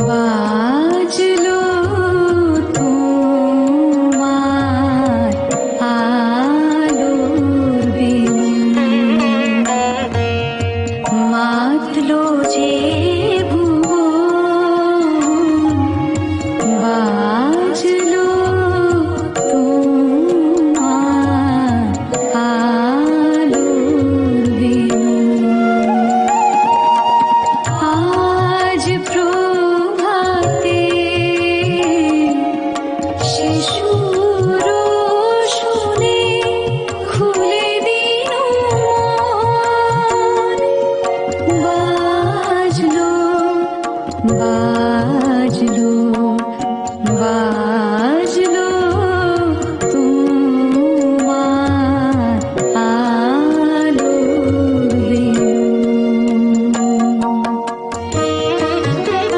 বাজলো তোমার আলোর বিন, মাতলো যে ভুবন, বাজলো তোমার আলোর বিন। আজ প্রভাতে শিশুর শুনে খুলে দিন মন, বাজলো বাজলো